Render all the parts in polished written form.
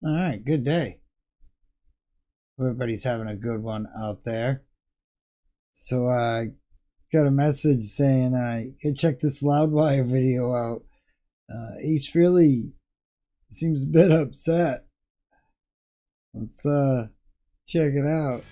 All right, good day. Everybody's having a good one out there. So I got a message saying check this Loudwire video out. Ace Frehley seems a bit upset. Let's check it out.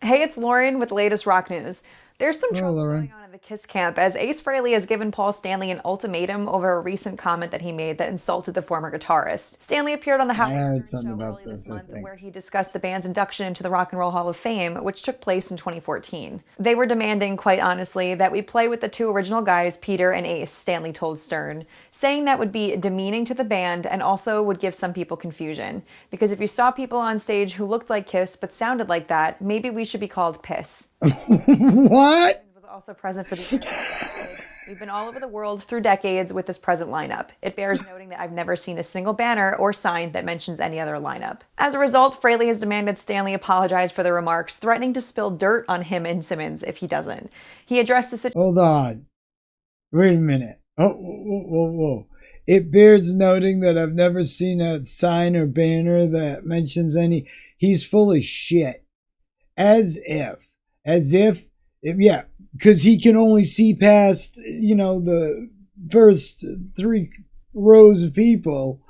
Hey, it's Lauren with the latest rock news. There's some Well, trouble going Lauren. on in the Kiss camp as Ace Frehley has given Paul Stanley an ultimatum over a recent comment that he made that insulted the former guitarist. Stanley appeared on the I Howard heard Stern something show about early this this, I month think. where he discussed the band's induction into the Rock and Roll Hall of Fame, which took place in 2014. They were demanding, quite honestly, that we play with the two original guys, Peter and Ace, Stanley told Stern, saying that would be demeaning to the band and also would give some people confusion. Because if you saw people on stage who looked like Kiss but sounded like that, maybe we should be called Piss. What? Was also present for the interview. We've been all over the world through decades with this present lineup. It bears noting that I've never seen a single banner or sign that mentions any other lineup. As a result, Frehley has demanded Stanley apologize for the remarks, threatening to spill dirt on him and Simmons if he doesn't. He addressed the situation. Hold on. Wait a minute. Oh, whoa. It bears noting that I've never seen a sign or banner that mentions any. He's full of shit. Yeah, because he can only see past, the first three rows of people.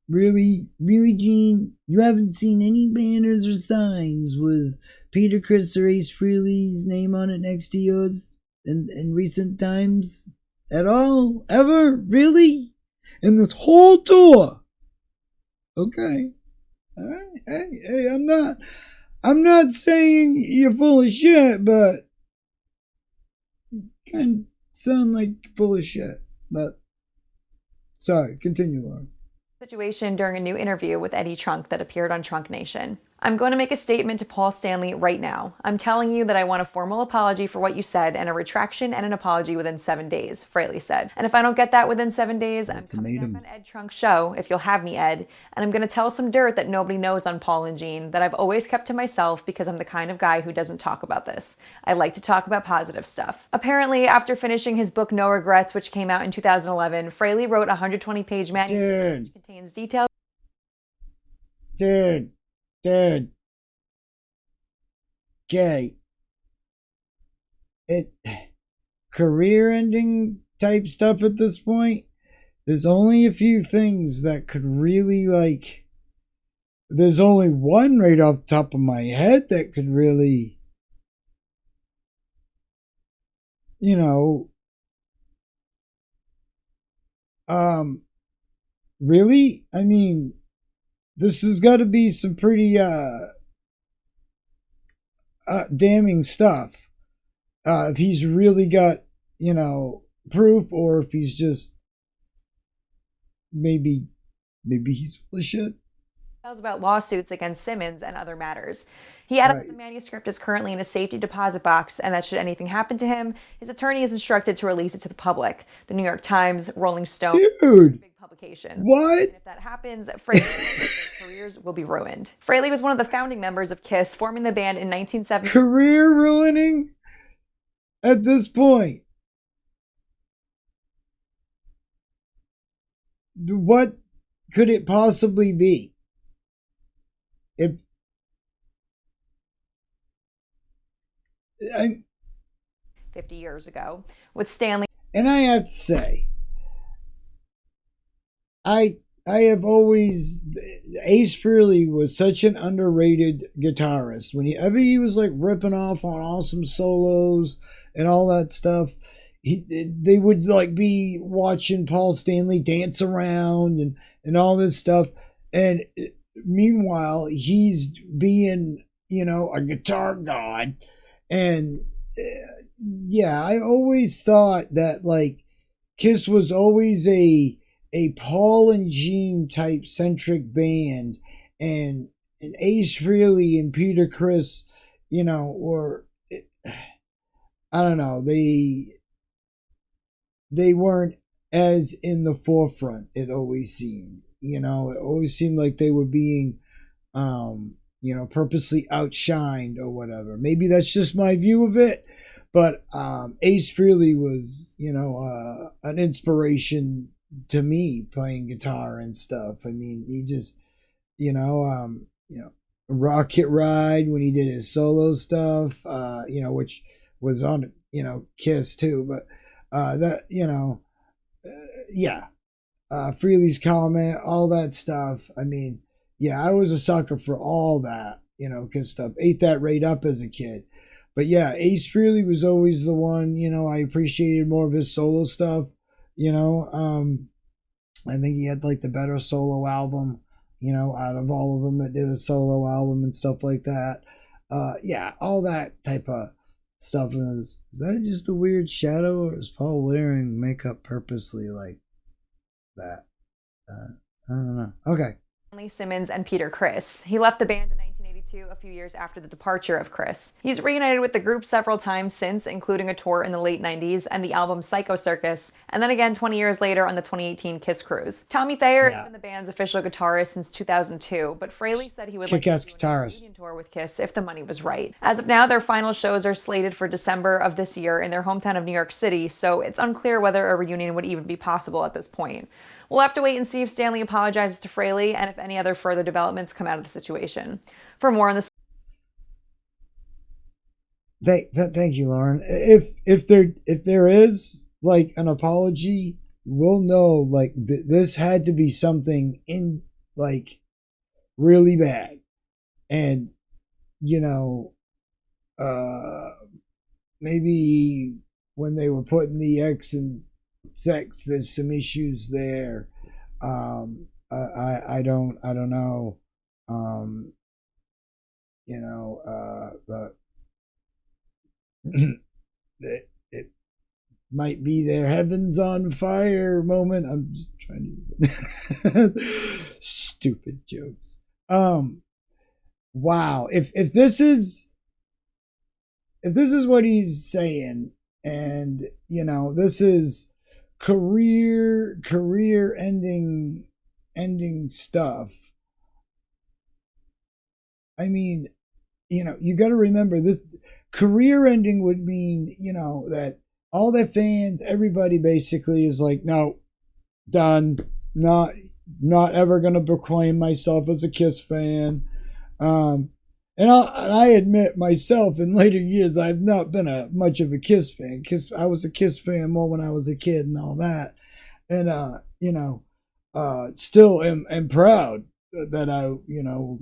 Really, Gene? You haven't seen any banners or signs with Peter Criss or Ace Frehley's name on it next to yours in recent times? At all? Ever? Really? In this whole tour? Okay. All right. Hey, I'm not saying you're full of shit, but you kind of sound like you're full of shit. But sorry, continue, Lauren. Situation during a new interview with Eddie Trunk that appeared on Trunk Nation. I'm going to make a statement to Paul Stanley right now. I'm telling you that I want a formal apology for what you said and a retraction and an apology within 7 days, Frehley said. And if I don't get that within 7 days, I'm coming back on Ed Trunk's show, if you'll have me, Ed, and I'm going to tell some dirt that nobody knows on Paul and Gene that I've always kept to myself because I'm the kind of guy who doesn't talk about this. I like to talk about positive stuff. Apparently, after finishing his book No Regrets, which came out in 2011, Frehley wrote a 120-page manuscript which contains details. Dude. Okay. It career ending type stuff at this point. There's only a few things that could really there's only one right off the top of my head that could really, you know, really? I mean, this has got to be some pretty damning stuff. If he's really got, proof, or if he's just maybe he's full of shit. About lawsuits against Simmons and other matters. He added that the manuscript is currently in a safety deposit box and that should anything happen to him, his attorney is instructed to release it to the public. The New York Times, Rolling Stone, Dude, big publications. What? And if that happens, Frehley's careers will be ruined. Frehley was one of the founding members of Kiss, forming the band in 1970. Career ruining at this point. What could it possibly be? If 50 years ago with Stanley. And I have to say, I have always, Ace Frehley was such an underrated guitarist. Whenever he was ripping off on awesome solos and all that stuff, they would be watching Paul Stanley dance around and all this stuff. And meanwhile, he's being, a guitar god. And yeah, I always thought that Kiss was always a Paul and Gene type centric band, and Ace Frehley and Peter Criss, or I don't know, they weren't as in the forefront. It always seemed, it always seemed like they were being, purposely outshined or whatever. Maybe that's just my view of it, But Ace Frehley was, an inspiration to me playing guitar and stuff. I mean, he just, Rocket Ride when he did his solo stuff, which was on, Kiss too. But yeah. Frehley's Comment, all that stuff. I mean, yeah, I was a sucker for all that, Kiss stuff. Ate that right up as a kid. But yeah, Ace Frehley was always the one, I appreciated more of his solo stuff, I think he had like the better solo album, out of all of them that did a solo album and stuff like that. Yeah, all that type of stuff. Is that just a weird shadow, or is Paul wearing makeup purposely like that? I don't know. Okay. Simmons and Peter Criss. He left the band in 1982, a few years after the departure of Criss. He's reunited with the group several times since, including a tour in the late 90s and the album Psycho Circus, and then again 20 years later on the 2018 Kiss Cruise. Tommy Thayer has been the band's official guitarist since 2002, but Frehley said he would like to do a Canadian tour with Kiss if the money was right. As of now, their final shows are slated for December of this year in their hometown of New York City, so it's unclear whether a reunion would even be possible at this point. We'll have to wait and see if Stanley apologizes to Frehley and if any other further developments come out of the situation. For more on this, thank you, Lauren. If there is like an apology, we'll know like this had to be something in like really bad, and maybe when they were putting the X and sex, there's some issues there. I don't know. But it might be their heavens on fire moment. I'm just trying to stupid jokes. Wow. If this is what he's saying, and this is career ending stuff. I mean, you got to remember this career ending would mean, that all their fans, everybody basically is like, no, done, not ever going to proclaim myself as a Kiss fan. And I admit myself in later years, I've not been much of a Kiss fan. I was a Kiss fan more when I was a kid and all that. And, still am proud that I,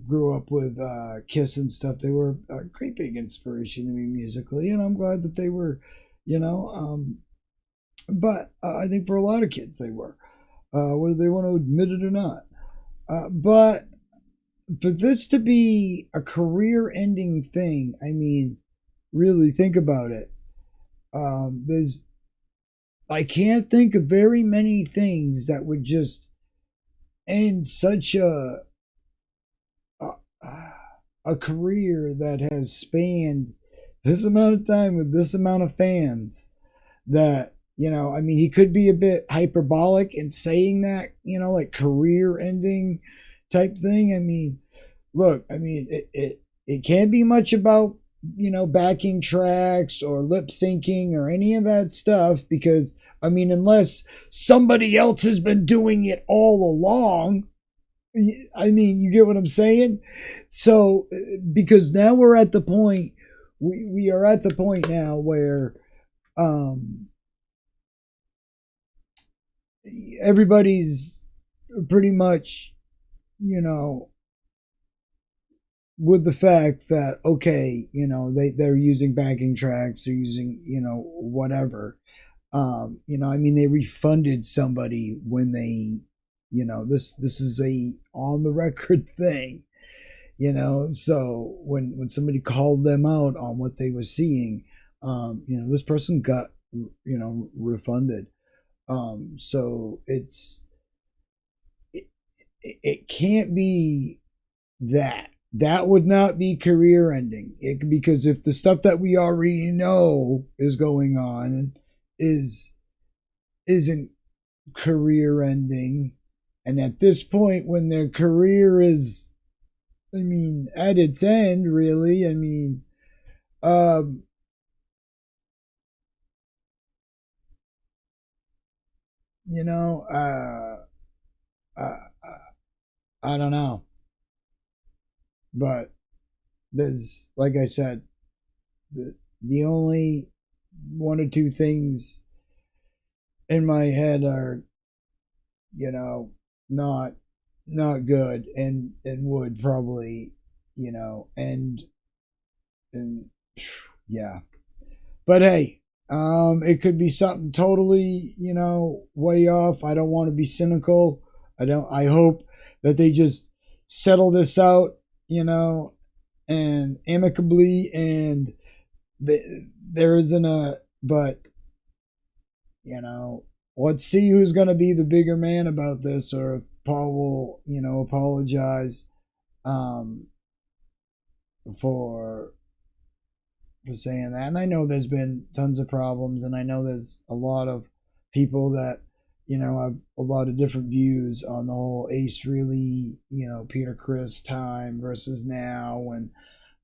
grew up with Kiss and stuff. They were a great big inspiration to me musically. And I'm glad that they were, but I think for a lot of kids they were, whether they want to admit it or not. But for this to be a career-ending thing, I mean, really think about it. I can't think of very many things that would just end such a career that has spanned this amount of time with this amount of fans. That, I mean, he could be a bit hyperbolic in saying that, like career-ending type thing. I mean, look, it can't be much about, backing tracks or lip syncing or any of that stuff, because, unless somebody else has been doing it all along, you get what I'm saying? So, because now we're at the point, we are at the point now where, everybody's pretty much, with the fact that, okay, they're using backing tracks, they're using, whatever. They refunded somebody when they, this is a on the record thing, so when somebody called them out on what they were seeing, this person got, refunded. So it can't be that. That would not be career ending. Because if the stuff that we already know is going on isn't career ending, and at this point when their career is, at its end, really, you know, I don't know. But there's, like I said, the only one or two things in my head are, you know, not good, and would probably, you know, and yeah. But hey, it could be something totally, you know, way off. I don't want to be cynical. I hope that they just settle this out, you know, and amicably, and there isn't a, but, you know, let's see who's going to be the bigger man about this, or if Paul will, you know, apologize, um, for saying that. And I know there's been tons of problems, and I know there's a lot of people that, you know, have a lot of different views on the whole Ace Frehley, you know, Peter Criss time versus now, and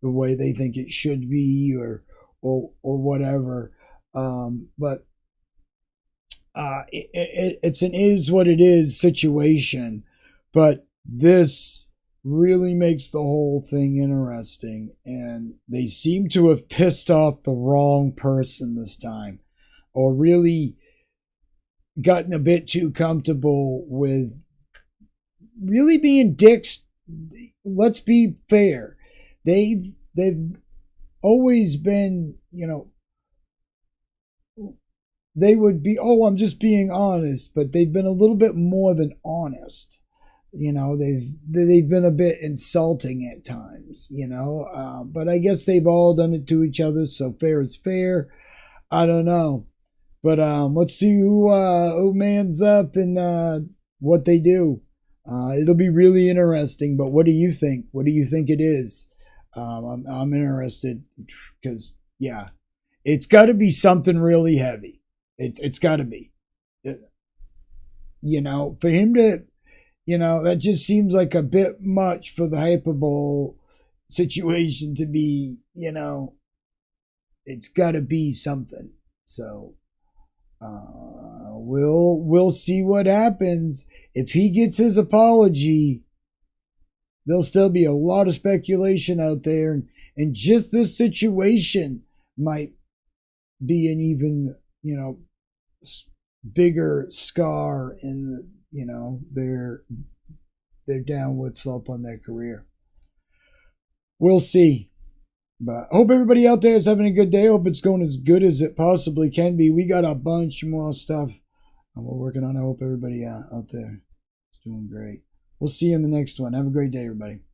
the way they think it should be, or whatever. But it's an is what it is situation. But this really makes the whole thing interesting, and they seem to have pissed off the wrong person this time, or really gotten a bit too comfortable with really being dicks. Let's be fair. They've always been, you know, they would be, oh, I'm just being honest, but they've been a little bit more than honest. You know, they've been a bit insulting at times, you know, but I guess they've all done it to each other, so fair is fair. I don't know. But let's see who mans up and what they do. It'll be really interesting. But what do you think? What do you think it is? I'm interested because, yeah, it's got to be something really heavy. It's got to be. You know, for him to, you know, that just seems like a bit much for the hyperbole situation to be, you know, it's got to be something. So we'll see what happens. If he gets his apology, there'll still be a lot of speculation out there, and just this situation might be an even, you know, bigger scar in, you know, their downward slope on their career. We'll see. But I hope everybody out there is having a good day. I hope it's going as good as it possibly can be. We got a bunch more stuff we're working on. I hope everybody out there is doing great. We'll see you in the next one. Have a great day, everybody.